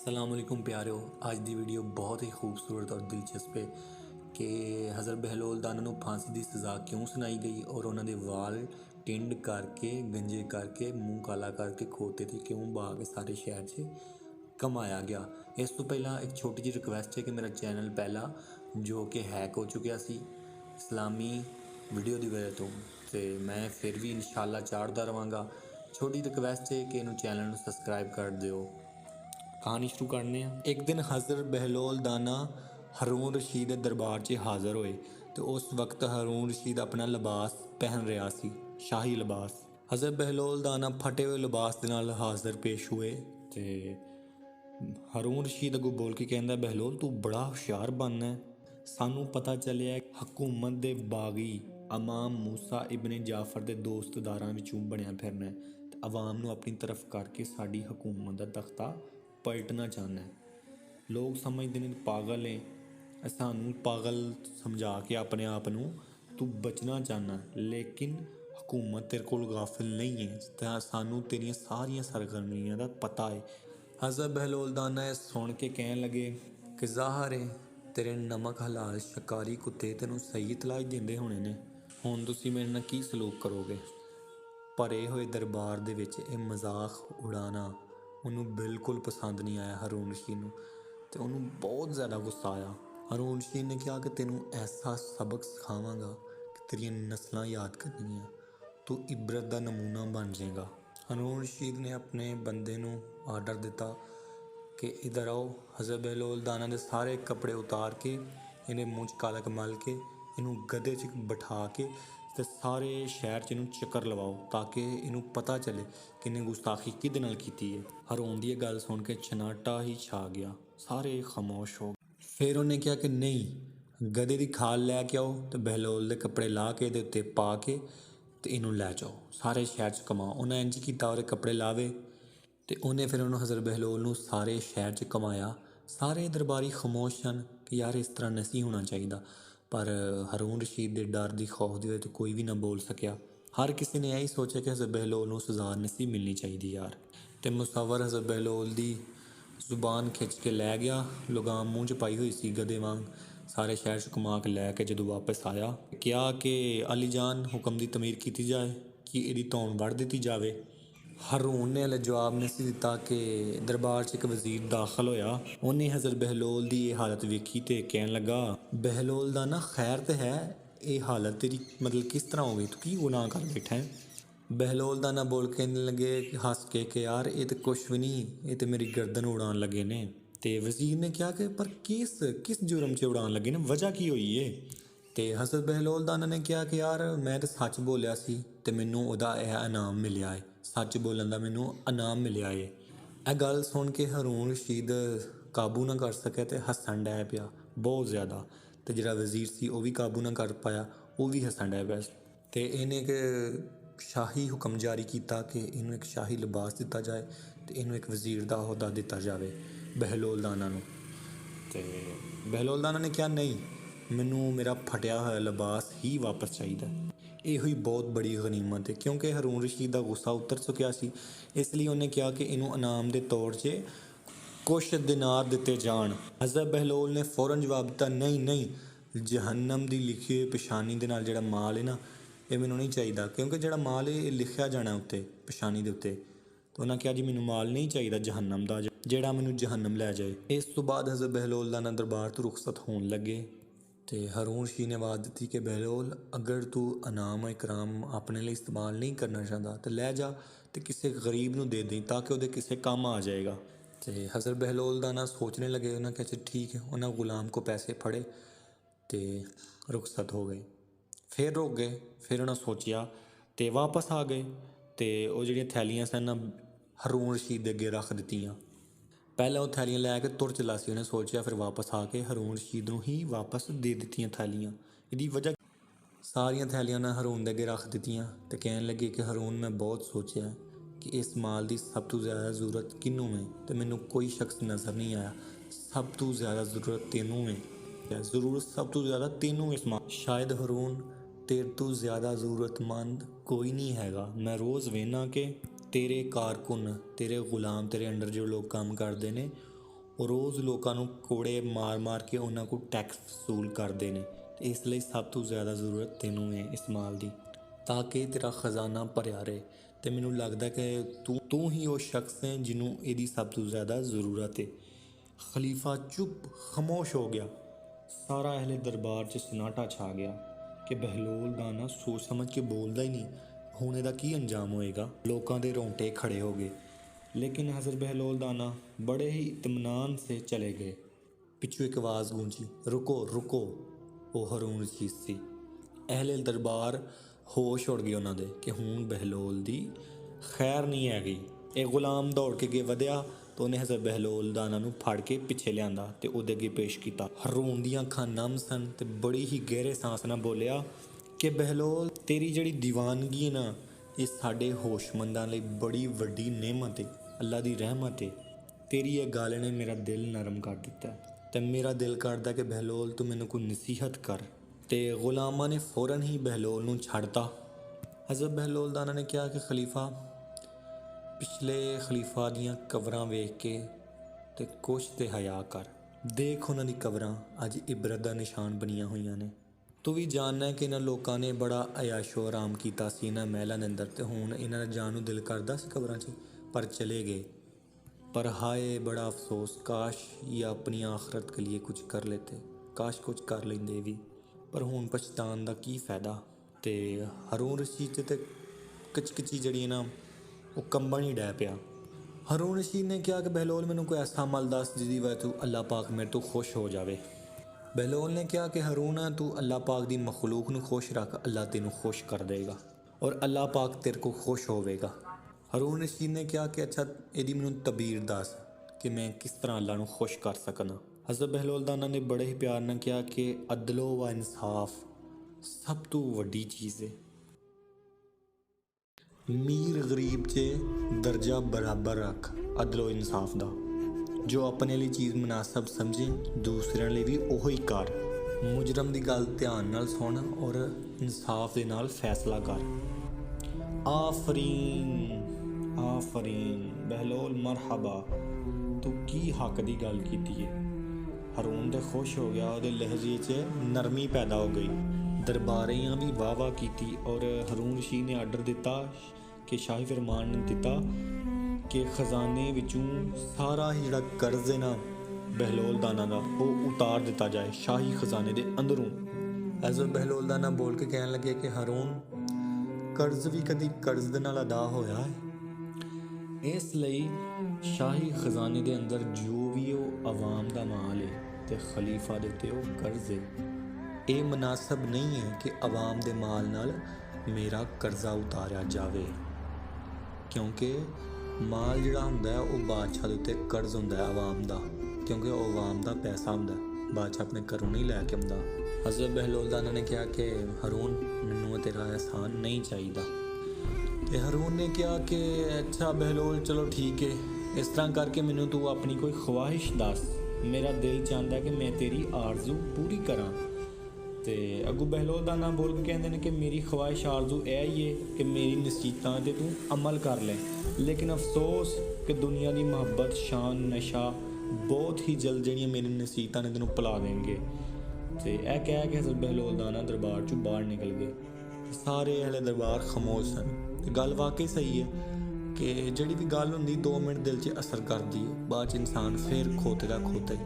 अस्सलाम वालेकुम प्यारिओ। ਅੱਜ ਦੀ ਵੀਡੀਓ ਬਹੁਤ ਹੀ ਖੂਬਸੂਰਤ ਔਰ ਦਿਲਚਸਪ ਹੈ ਕਿ ਹਜ਼ਰਤ ਬਹਿਲੋਲ ਦਾਨਾ ਨੂੰ ਫਾਂਸੀ ਦੀ ਸਜ਼ਾ ਕਿਉਂ ਸੁਣਾਈ ਗਈ ਔਰ ਉਹਨਾਂ ਦੇ ਵਾਲ ਟਿੰਡ ਕਰਕੇ ਗੰਜੇ ਕਰਕੇ ਮੂੰਹ ਕਾਲਾ ਕਰਕੇ ਖੋਤੇ ਤੇ ਕਿਉਂ ਬਾ ਕੇ ਸਾਰੇ ਸ਼ਹਿਰ 'ਚ ਕਮਾਇਆ ਗਿਆ। ਇਸ ਤੋਂ ਪਹਿਲਾਂ ਇੱਕ ਛੋਟੀ ਜਿਹੀ ਰਿਕਵੈਸਟ ਹੈ ਕਿ ਮੇਰਾ ਚੈਨਲ ਪਹਿਲਾ ਜੋ ਕਿ ਹੈਕ ਹੋ ਚੁੱਕਿਆ ਸੀ ਇਸਲਾਮੀ ਵੀਡੀਓ ਦੀ ਵਜ੍ਹਾ ਤੋਂ, ਤੇ ਮੈਂ ਫਿਰ ਵੀ ਇਨਸ਼ਾਅੱਲਾ ਚਾੜਦਾ ਰਵਾਂਗਾ। ਛੋਟੀ ਰਿਕਵੈਸਟ ਹੈ ਕਿ ਇਹਨੂੰ ਚੈਨਲ ਨੂੰ ਸਬਸਕ੍ਰਾइब कर ਦਿਓ। कहानी शुरू करने। एक दिन हज़रत बहलोल दाना हारून रशीद के दरबार च हाज़र होए तो उस वक्त हारून रशीद अपना लिबास पहन रहा सी, शाही लिबास। हज़रत बहलोल दाना फटे हुए लिबास के नाल हाज़र पेश हुए तो हारून रशीद अगों बोल के कहंदा, बहलोल तू बड़ा हुशियार बनना है। सानू पता चलिया हुकूमत दे बागी इमाम मूसा इबन जाफर के दोस्तदारां विचों बनया फिरना ते आवाम नूं अपनी तरफ करके साडी हुकूमत दा तख्ता पलटना चाहना है। लोग समझते हैं पागल है, सानू पागल समझा के अपने आप नूं तू बचना चाहना, लेकिन हुकूमत तेरे कोल गाफिल नहीं है, सानू तेरियां सारियां सरगर्मियां दा पता है। हज़रत बहलोल दाना सुन के कहन लगे कि ज़ाहिर है तेरे नमक हलाल शिकारी कुत्ते तेनों सही तलाश देंदे होने ने, हुण तुसीं मेरे नाल की सलूक करोगे। भरे हुए दरबार दे विच इह मजाक उड़ाना ਉਹਨੂੰ ਬਿਲਕੁਲ ਪਸੰਦ ਨਹੀਂ ਆਇਆ ਹਾरून रशीद ਨੂੰ, ਤੇ ਉਹਨੂੰ ਬਹੁਤ ਜ਼ਿਆਦਾ ਗੁੱਸਾ ਆਇਆ। ਹਾरून रशीद ਨੇ ਕਿਹਾ ਕਿ ਤੈਨੂੰ ਐਸਾ ਸਬਕ ਸਿਖਾਵਾਂਗਾ ਕਿ ਤੇਰੀਆਂ ਨਸਲਾਂ ਯਾਦ ਕਰਨੀਆਂ, ਤੂੰ ਇਬਰਤ ਦਾ ਨਮੂਨਾ ਬਣ ਜਾਏਗਾ। ਹਾरून रशीद ਨੇ ਆਪਣੇ ਬੰਦੇ ਨੂੰ ਆਰਡਰ ਦਿੱਤਾ ਕਿ ਇਧਰ ਆਓ। ਹਜ਼ਰਤ ਬਹਿਲੋਲ ਦਾਨਾ ਦੇ ਸਾਰੇ ਕੱਪੜੇ ਉਤਾਰ ਕੇ ਇਹਨੇ ਮੂੰਹ 'ਚ ਕਾਲਕ ਮਲ ਕੇ ਇਹਨੂੰ ਗਧੇ 'ਚ ਬਿਠਾ ਕੇ ਤੇ ਸਾਰੇ ਸ਼ਹਿਰ 'ਚ ਇਹਨੂੰ ਚੱਕਰ ਲਵਾਓ ਤਾਂ ਕਿ ਇਹਨੂੰ ਪਤਾ ਚੱਲੇ ਕਿ ਇਹਨੇ ਗੁਸਤਾਖੀ ਕਿਹਦੇ ਨਾਲ ਕੀਤੀ ਹੈ। ਹਾरून ਦੀ ਇਹ ਗੱਲ ਸੁਣ ਕੇ ਚਨਾਟਾ ਹੀ ਛਾ ਗਿਆ, ਸਾਰੇ ਖਾਮੋਸ਼ ਹੋ ਗਏ। ਫਿਰ ਉਹਨੇ ਕਿਹਾ ਕਿ ਨਹੀਂ, ਗਧੇ ਦੀ ਖਾਲ ਲੈ ਕੇ ਆਓ ਤੇ ਬਹਿਲੋਲ ਦੇ ਕੱਪੜੇ ਲਾ ਕੇ ਇਹਦੇ ਉੱਤੇ ਪਾ ਕੇ ਤੇ ਇਹਨੂੰ ਲੈ ਜਾਓ, ਸਾਰੇ ਸ਼ਹਿਰ 'ਚ ਕਮਾਓ। ਉਹਨੇ ਇੰਝ ਕੀਤਾ, ਉਹਦੇ ਕੱਪੜੇ ਲਾਵੇ ਤੇ ਉਹਨੇ ਫਿਰ ਉਹਨੂੰ ਹਜ਼ਰਤ ਬਹਿਲੋਲ ਨੂੰ ਸਾਰੇ ਸ਼ਹਿਰ 'ਚ ਕਮਾਇਆ। ਸਾਰੇ ਦਰਬਾਰੀ ਖਾਮੋਸ਼ ਸਨ ਕਿ ਯਾਰ ਇਸ ਤਰ੍ਹਾਂ ਨਹੀਂ ਹੋਣਾ ਚਾਹੀਦਾ, पर हारून रशीद के डर की खौफ की वजह तो कोई भी ना बोल सकिया। हर किसी ने यही सोचा कि हज़रत बहलोल को सज़ा नहीं मिलनी चाहिए यार। तो मुसव्वर हज़रत बहलोल की जुबान खिंच के लै गया, लगाम मूँह च पाई हुई सी गधे वांग। सारे शहर च घुमा के लैके जो वापस आया क्या कि अली जान हुक्म की तमीर की जाए कि यदी धौन वढ़ दी जाए। हारून ने हले जवाब नहीं दिता कि दरबार च एक वजीर दाखिल होया। उन्हें हज़रत बहलोल की ये हालत वेखी तो कहन लगा, बहलोल दा ना खैर तो है, ये हालत तेरी मतलब किस तरह हो गई, तू की गुनाह कर बैठा है। बहलोल दा ना बोल कहने लगे हंस के कि यार ये तो कुछ भी नहीं, ये तो मेरी गर्दन उड़ान लगे ने। तो वजीर ने कहा कि पर किस जुर्म से उड़ान लगे ने, वजह की हुई है। तो हज़रत बहलोल दाना ने कहा कि यार मैं तो सच बोलिया सी ते मैनू उहदा यह इनाम मिलिया है, सच बोलन का मैनू इनाम मिलिया है। यह गल सुन के हारून रशीद काबू ना कर सके तो हसन डै पिया बहुत ज़्यादा, तो जिहड़ा वजीर सी वह भी काबू ना कर पाया, वह भी हसन डै पिया। तो इन्हें एक शाही हुक्म जारी किया कि इनू एक शाही लिबास दिता जाए तो इनू एक वजीर का अहुदा दिता जाए बहलोल दाना नू। तो बहलोल दाना ने कहा नहीं, मैनू मेरा फटिया हुआ लिबास ही वापस चाहिए। यह ही बहुत बड़ी गनीमत है क्योंकि हारून रशीद का गुस्सा उतर चुकिया सी, इसलिए उन्हें कहा कि इनू इनाम के तौर से कुछ दिनार दिते जान। हज़रत बहलोल ने फौरन जवाब दिता, नहीं नहीं, जहन्नम की लिखी हुई पेशानी के नाल जिहड़ा माल है ना, ये मैनू नहीं चाहिए, क्योंकि जिहड़ा माल है लिखिया जाना उत्ते पेशानी के उत्ते। तो उन्हें कहा जी मैनू माल नहीं चाहिए जहन्नम का जिहड़ा मैनू जहन्नम लै जाए। इस तो बाद हज़रत बहलोल दाना दरबार तो रुखसत होने लगे। तो हारून रशीद ने आवाज़ दी कि बहलोल अगर तू इनाम इकराम अपने लिए इस्तेमाल नहीं करना चाहता तो लै जा तो किसी गरीब नू दे दें ताकि वो किसी काम आ जाएगा। तो हज़रत बहलोल दाना सोचने लगे, उन्हें कहा ठीक है। उन्हें गुलाम को पैसे फड़े तो रुखसत हो गए। फिर रुक गए, फिर उन्हें सोचिया तो वापस आ गए। तो वो जो थैलियाँ सन हारून रशीद अगे रख दित्तियां। पहले वो थैलियां लैके तुर चला सी, उन्हें सोचा फिर वापस आके हारून रशीद नूं ही वापस दे दित्तियां थैलियां। इसकी वजह सारियां थैलियां उन्हें हारून दे अगे रख दित्तियां ते कहन लगे कि हारून मैं बहुत सोचा कि इस माल की सब तो ज़्यादा ज़रूरत किनू है, तो मैनू कोई शख्स नज़र नहीं आया। सब तो ज़्यादा ज़रूरत तेनू है, ज़रूरत सब तो ज़्यादा तेनू इस माल। शायद हारून तेरे तो ज़्यादा ज़रूरतमंद कोई नहीं हैगा। मैं रोज़ वेना कि तेरे कारकुन तेरे गुलाम तेरे अंडर जो लोग काम करते हैं ਉਹ ਰੋਜ਼ ਲੋਕਾਂ ਨੂੰ ਕੋੜੇ ਮਾਰ ਕੇ ਉਹਨਾਂ ਕੋਲ ਟੈਕਸ ਵਸੂਲ ਕਰਦੇ ਨੇ। ਤੇ ਇਸ ਲਈ ਸਭ ਤੋਂ ਜ਼ਿਆਦਾ ਜ਼ਰੂਰਤ ਤੈਨੂੰ ਹੈ ਇਸ ਮਾਲ ਦੀ, ਤਾਂ ਕਿ ਤੇਰਾ ਖਜ਼ਾਨਾ ਭਰਿਆ ਰਹੇ। ਤੇ ਮੈਨੂੰ ਲੱਗਦਾ ਕਿ ਤੂੰ ਹੀ ਉਹ ਸ਼ਖਸ ਹੈ ਜਿਹਨੂੰ ਇਹਦੀ ਸਭ ਤੋਂ ਜ਼ਿਆਦਾ ਜ਼ਰੂਰਤ ਹੈ। ਖਲੀਫਾ ਚੁੱਪ ਖਾਮੋਸ਼ ਹੋ ਗਿਆ। ਸਾਰਾ ਅਹਿਲੇ ਦਰਬਾਰ 'ਚ ਸਨਾਟਾ ਛਾ ਗਿਆ ਕਿ ਬਹਿਲੋਲ ਦਾ ਨਾ ਸੋਚ ਸਮਝ ਕੇ ਬੋਲਦਾ ਹੀ ਨਹੀਂ, ਹੁਣ ਇਹਦਾ ਕੀ ਅੰਜਾਮ ਹੋਏਗਾ। ਲੋਕਾਂ ਦੇ ਰੋਂਟੇ ਖੜੇ ਹੋ ਗਏ, लेकिन हज़रत बहलोल दाना बड़े ही इत्मीनान से चले गए। पिछू एक आवाज़ गूंजी, रुको रुको। वो हरून रशीद सी। अहले दरबार होश उड़ गए उन्होंने कि हूँ बहलोल दी खैर नहीं हैगी। एक गुलाम दौड़ के अगे वधिया तो उन्हें हज़रत बहलोल दाना नूं फड़ के पिछे लिया तो उहदे अगे पेश किया। हरून दियां अखां नम सन ते बड़ी ही गहरे सांस नाल बोलिया कि बहलोल तेरी जिहड़ी दीवानगी है ना, ये साडे होशमंदां लई बड़ी वड्डी नेमत है, अल्लाह की रहमत है। तेरी ये गल ने मेरा दिल नरम कर दिता तो मेरा दिल करता कि बहलोल तू मैनू कोई नसीहत कर। तो गुलामां ने फौरन ही बहलोल नूं छड्डता। हज़रत बहलोल दाना ने कहा कि खलीफा पिछले खलीफा दियां कबरां वेख के ते कुछ ते हया कर। देख उन्हां दी कबरां अज इबरत दा निशान बनियां होईयां ने। तू भी जानना है कि इन्हां लोकां ने बड़ा अयाशो आराम कीता सी इन्हां महलां दे अंदर, ते हुण इन्हां दा जान नूं दिल करदा सी कबरां 'च, पर चले गए। पर हाय बड़ा अफसोस, काश ये अपनी आखरत के लिए कुछ कर लेते, काश कुछ कर लेंदे भी, पर हुण पछतान दा की फ़ायदा। तो हरून रशीद ते कचकची जड़ी ना वो कंबन ही डै पिया। हरून रशीद ने कहा कि बहलोल मैनू कोई ऐसा अमल दस जिसदी वजह तू अल्लाह पाक मेरे तो खुश हो जाए। बहलोल ने कहा कि हरून तू अल्लाह पाक दी मखलूक नू खुश रख, अल्लाह तेनू खुश कर देगा और अल्लाह पाक तेरे को खुश होवेगा। हरून रशीद ने कहा कि अच्छा यदि मैनू तबीर दस कि मैं किस तरह अल्लाह नू खुश कर सकना। हज़रत बहलोल दाना ने बड़े ही प्यार ने कहा कि अदलो व इंसाफ सब तो वड्डी चीज़ है। मीर गरीब च दर्जा बराबर रख अदलो इंसाफ दा। जो अपने लिए चीज़ मुनासब समझे दूसरे लिए भी वही कर। मुजरम की गल ध्यान नाल सुन और इंसाफ के नाल फैसला कर। आफरीन आफरीन बहलोल मरहबा, तू की हक की गल की है। हरून तो खुश हो गया, ਉਹਦੇ लहजे च नरमी पैदा हो गई। दरबारियां भी वाह वाह की और हरून रशीद ने आर्डर दिता कि शाही फरमान ने दिता कि खजाने विचों सारा ही जिहड़ा कर्ज है ना बहलोल दाना का वो उतार दिता जाए शाही खजाने के अंदरों। हज़रत बहलोल दाना बोल के कहने लगे कि हरून कर्ज भी कभी कर्ज दे नाल अदा होया है, इसलिए शाही खजाने के अंदर जो भी वो आवाम का माल है तो खलीफा दे उत्ते वो कर्ज है। ये मुनासब नहीं है कि आवाम के माल नाल मेरा कर्जा उतारिया जाए, क्योंकि माल जिहड़ा हुंदा है वो बादशाह दे उत्ते कर्ज हुंदा है आवाम का, क्योंकि वो आवाम का पैसा हुंदा है, बादशाह अपने घरों नहीं लैके आउंदा। हज़रत बहलोल दाना ने कहा कि हरून मैनू तेरा एहसान नहीं चाहिए। तो हरून ने कहा कि अच्छा बहलोल चलो ठीक है, इस तरह करके मैनू तू अपनी कोई ख्वाहिश दस, मेरा दिल चाहता कि मैं तेरी आरजू पूरी करा। तो अगू बहलोल दाना बोल के कहते हैं कि मेरी ख्वाहिश आरजू यही है कि मेरी नसीहतां ते तू अमल कर ले, लेकिन अफसोस कि दुनिया की मुहब्बत शान नशा बहुत ही जल्द जड़ियाँ मेरी नसीहतां ने तेनों भुला देंगे। तो यह कह के हज़रत बहलोल दाना दरबार चों बाहर निकल गए। सारे अहले दरबार खामोश सन। तो गल वाकई सही है कि जिहड़ी भी गल हुंदी 2 मिनट दिल च असर करती है, बाद च इंसान फिर खोते दा खोता ही।